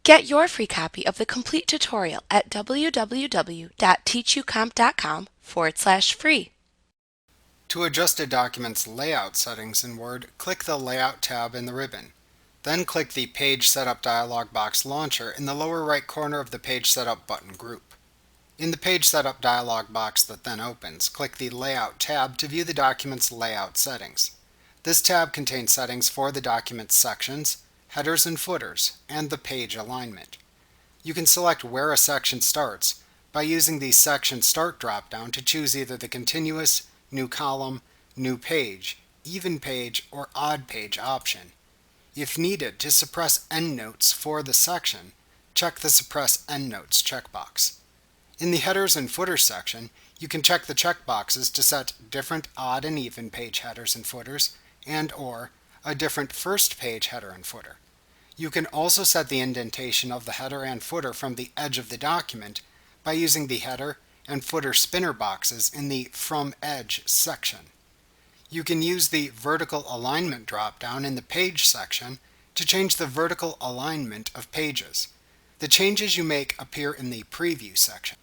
Get your free copy of the complete tutorial at www.teachucomp.com/free. To adjust a document's layout settings in Word, click the Layout tab in the ribbon. Then click the Page Setup dialog box launcher in the lower right corner of the Page Setup button group. In the Page Setup dialog box that then opens, click the Layout tab to view the document's layout settings. This tab contains settings for the document's sections, headers and footers, and the page alignment. You can select where a section starts by using the Section Start drop-down to choose either the continuous, new column, new page, even page, or odd page option. If needed to suppress endnotes for the section, check the Suppress Endnotes checkbox. In the Headers and Footers section, you can check the checkboxes to set different odd and even page headers and footers, and/or a different first page header and footer. You can also set the indentation of the header and footer from the edge of the document by using the header and footer spinner boxes in the From Edge section. You can use the Vertical Alignment drop-down in the Page section to change the vertical alignment of pages. The changes you make appear in the Preview section.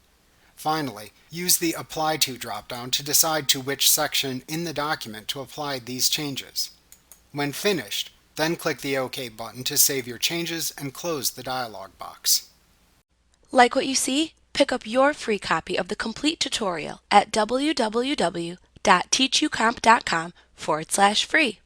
Finally, use the Apply To drop-down to decide to which section in the document to apply these changes. When finished, then click the OK button to save your changes and close the dialog box. Like what you see? Pick up your free copy of the complete tutorial at www.teachucomp.com/free.